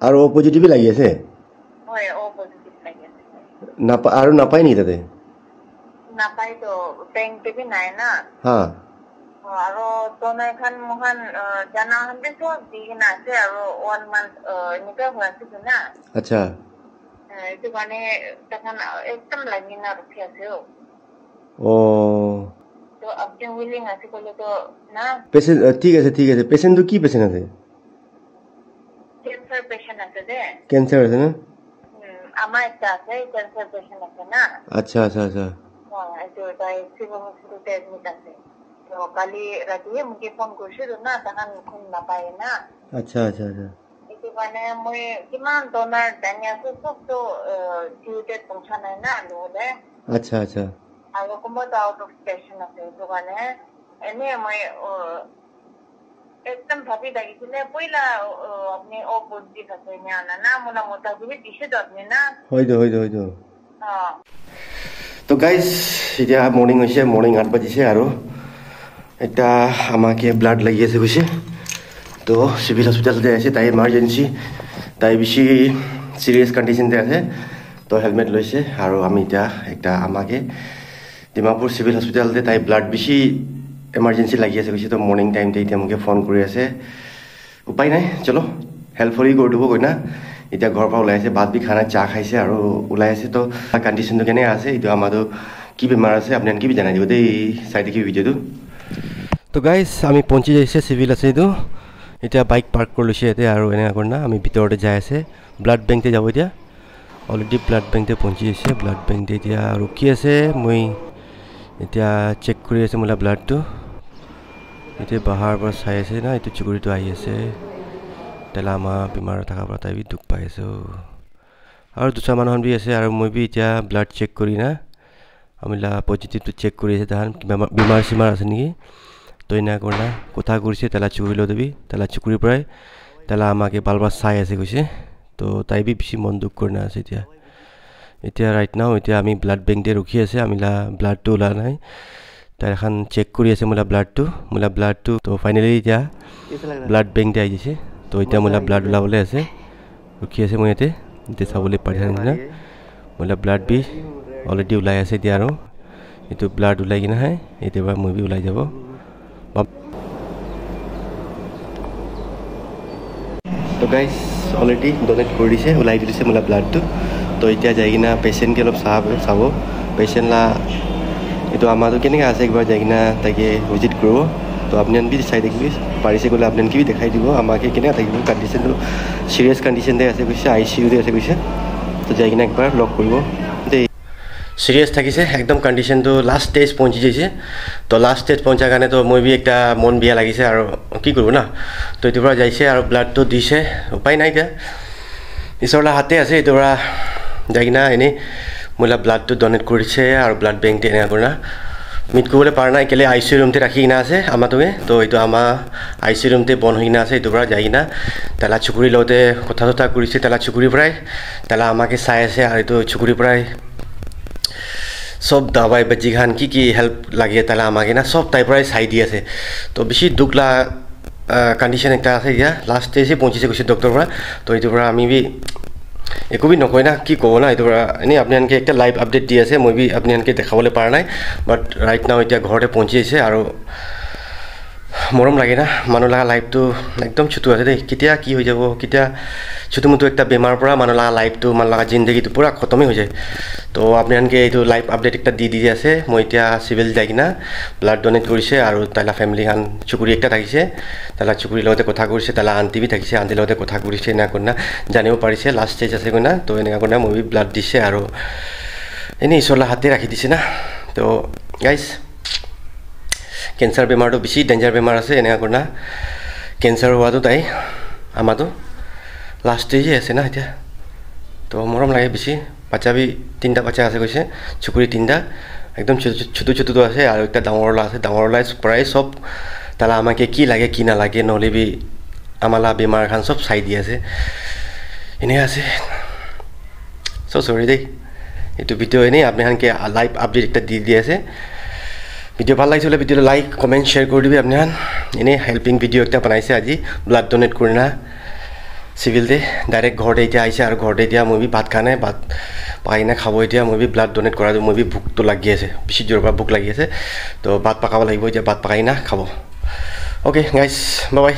আৰু O positive লাগি আছে হয় O পজিটিভ লাগি আছে নাপা আৰু নাপায় নি তাতে নাপাই তো বেংক তে নাই না হা আৰু তোনে খান মহান জানা হন্দে তো দিনা আছে আৰু 1 মান্থ এনেকা হৈ আছে না আচ্ছা এইটো মানে তখন একদম লাগি না ৰখি আছে ও তো আপনি উইলিং আছে কলে তো না পেশেন্ট ঠিক আছে পেশেন্ট কি পেশেন্ট আছে ক্যান্সার পেশেন্ট আছে দে ক্যান্সার আছে না আমার একটা আছে ক্যান্সার পেশেন্ট আছে না আচ্ছা তো তাই সিভিল হসপিটালে অ্যাডমিট আছে তো কালি রাতে মুকে ফোন করছিল না তখন কোন না পায় না আচ্ছা এইটো মানে মই কিমান ডোনার দানি আছে সব তো ডিউটেড পৌঁছা নাই না নহলে আচ্ছা আৰু কোনোবা আউট অফ স্টেশন আছে তো মানে এনে মই একদম ভাবি লাগিছিলে পইলা আপনি ও বুদ্ধি আছে না মোনা মোটা গুলি দিছে তো আপনি না হয়তো তো গাইজ এতিয়া মর্নিং হয়েছে মর্নিং 8 বাজিছে আৰু এটা আমাকে ব্লাড লাগি আছে কৈছে তো সিভিল হসপিটালতে আছে তাই ইমার্জেন্সি তাই বেশি সিরিয়াস কন্ডিশনতে আছে তো হেলমেট লৈছে আৰু আমি এতিয়া একটা আমাকে ডিমাপুর সিভিল হসপিটালতে তাই ব্লাড বেশি ইমার্জেন্সি লাগি আছে কৈছে তো মর্নিং টাইমতে এতিয়া মোকে ফোন কৰি আছে উপায় নাই চলো হেল্পফুলি কৰি দিব কই না এতিয়া ঘৰৰ পৰা ওলাই আছে ভাত বি খানা চাহ খাইছে আৰু ওলাই আছে তো কন্ডিশনটো কেনে আছে এইটো আমাৰো কি বেমাৰ আছে আপোনাক কি জানাই দিব দেই চাই দেখি ভিডিঅ'টো তো গাইজ আমি পৌঁছি যাইছে সিভিল আছে এইটো এতিয়া বাইক পাৰ্ক কৰি লৈছে ইয়াতে আৰু এনেকুৱা কৰি না আমি ভিতৰতে যাই আছে ব্লাড বেংকতে যাব এতিয়া অলৰেডি ব্লাড বেংকতে পৌঁছি গৈছে ব্লাড বেংকতে এতিয়া ৰখি আছে মই এতিয়া চেক কৰি আছে মোলা ব্লাডটো এতিয়া বাহাৰ পৰা চাই আছে না এইটো চুকুৰিটো আহি আছে তেলা আমাৰ বেমাৰ থকাৰ পৰা তাই বি দুখ পাই আছে আৰু দুটা মানুহন বি আছে আৰু মই বি এতিয়া ব্লাড চেক কৰি না আমিলা পজিটিভটো চেক কৰি আছে তাহান বেমাৰ চিমাৰ আছে নেকি তো এনেকুৱা কৰি না কথা কৰিছে তেলা চুকুৰি লৈ দিবি তেলা চুকুৰিৰ পৰাই তেলা আমাকে বালবাৰ চাই আছে কৈছে তো তাই বি বেছি মন দুখ কৰি না আছে এতিয়া ৰাইট নাও এতিয়া আমি ব্লাড বেংকতে ৰখি আছে আমিলা ব্লাডটো ওলা নাই তাই এখন চেক কৰি আছে মোলা ব্লাডটো তো ফাইনেলি এতিয়া ব্লাড বেংকতে আহি গৈছে তো এতিয়া মোলা ব্লাড ওলাবলৈ আছে ৰখি আছে মই ইয়াতে এতিয়া চাবলৈ পাৰি না মোলা ব্লাড বি অলৰেডি ওলাই আছে এতিয়া আৰু এইটো ব্লাড ওলাই কিনে হয় এতিয়া মই বি ওলাই যাব তো গাইজ অলৰেডি ডনেট কৰি দিছে ওলাই দিছে মোলা ব্লাডটো তো এতিয়া যাই কিনা পেচেণ্টকে অলপ চাব পেচেণ্টলা এইটো আমাৰতো কেনেকৈ আছে একবাৰ যাই কিনা তাকে ভিজিট কৰিব তো আপুনি বি চাই দেখিবি পাৰিছে গ'লে আপুনি কি দেখাই দিব আমাকে কেনেকৈ থাকিব কণ্ডিশ্যনটো চিৰিয়াছ কণ্ডিশ্যনতে আছে কৈছে ICUতে আছে কৈছে তো যাই কিনে একবাৰ লগ কৰিব দেই চিৰিয়াছ থাকিছে একদম কণ্ডিশ্যনটো লাষ্ট ষ্টেজ পहुঁচি যাইছে তো লাষ্ট ষ্টেজ পहुঁচাৰ কাৰণে তো মই বি একটা মন বিয়া লাগিছে আৰু কি কৰিব না তো এইটোৰ পৰা যাইছে আৰু ব্লাডটো দিছে উপায় নাই এতিয়া ঈশ্বৰৰ হাতে আছে এইটোৰ পৰা যাই কিনা এনেই মোলা ব্লাডটো ডনেট কৰিছে আৰু ব্লাড বেংকতে এনেকুৱা কৰি না মিট কৰিবলৈ পৰা নাই কেলে ICU ৰুমতে ৰাখি কিনা আছে আমাৰটোৱে তো এইটো আমাৰ ICU ৰুমতে বন্ধ হৈ কিনা আছে এইটোৰ পৰা যাই কিনা তেলা চুকুৰিৰ লগতে কথা চথা কৰিছে তেলা চুকুৰিৰ পৰাই তেলা আমাকে চাই আছে আৰু এইটো চুকুৰিৰ পৰাই সব দাবাই বাজি খান কি হেল্প লাগে তেলা আমাকে না সব তাইৰ পৰাই চাই দি আছে তো বেছি দুখ কণ্ডিশ্যন একটা আছে এতিয়া লাষ্ট ষ্টেজে পहुঁচিছে কৈছে ডক্টৰৰ পৰা তো এইটোৰ পৰা আমি বি একো বি নকয় না কি ক'ব না এইটোৰ পৰা এনেই আপোনালোকে একটা লাইভ আপডেট দি আছে মই বি আপোনালোকে দেখাবলৈ পৰা নাই বাট ৰাইট নাও এতিয়া ঘৰতে পहुঁচি আহিছে আৰু মৰম লাগে না মানুহ লগা লাইফটো একদম ছুটু আছে দেই কেতিয়া কি হৈ যাব কেতিয়া ছুটু মুটু একটা বেমাৰৰ পৰা মানুহ লগা লাইফটো মানুহ লগা জিন্দগীটো পুৰা খতমেই হৈ যায় তো আপোনালোকে এইটো লাইভ আপডেট একটা দি আছে মই এতিয়া চিভিল যাই কিনা ব্লাড ডনেট কৰিছে আৰু তাইলা ফেমিলিখন চুকুৰি একটা থাকিছে তাইলা চুকুৰিৰ লগতে কথা কৰিছে তাইলা আণ্টি বি থাকিছে আণ্টিৰ লগতে কথা কৰিছে এনেকুৱা কৰি না জানিব পাৰিছে লাষ্ট ষ্টেজ আছে গৈ না তো এনেকুৱা কৰি না মই বি ব্লাড দিছে আৰু এনেই ঈশ্বৰৰ হাতে ৰাখি দিছে না তো গাইজ কেঞ্চাৰ বেমাৰটো বেছি ডেঞ্জাৰ বেমাৰ আছে এনেকুৱা কৰি না কেঞ্চাৰ হোৱাটো তাই আমাৰতো লাষ্ট ষ্টেজে আছে না এতিয়া তো মৰম লাগে বেছি বাচ্চা বি 3টা বাচ্চা আছে কৈছে চুকুৰি 3টা একদম ছোটো আছে আৰু একটা ডাঙৰলা আছে ডাঙৰলাই প্ৰায় সব তালা আমাকে কি লাগে কি নালাগে নহ'লে বি আমালা বেমাৰ খান সব চাই দি আছে এনে আছে সৰি দেই এইটো ভিডিঅ' এনেই আপোনালোকে লাইভ আপডেট একটা দি আছে ভিডিঅ' ভাল লাগিছে ভিডিঅ'টো লাইক কমেণ্ট শ্বেয়াৰ কৰি দিবি আপোনালোকে এনেই হেল্পিং ভিডিঅ' একটা বনাইছে আজি ব্লাড ডনেট কৰি না চিভিলতে ডাইৰেক্ট ঘৰতে এতিয়া আহিছে আৰু ঘৰতে এতিয়া মই ভাত খোৱা নাই ভাত পাই কিনে খাব এতিয়া মই ব্লাড ডনেট কৰাটো মই ভোকটো লাগি আছে বেছি জোৰৰ পৰা ভোক লাগি আছে তো ভাত পকাব লাগিব এতিয়া ভাত পকাই কিনে খাব অ'কে গাইজ বাই বাই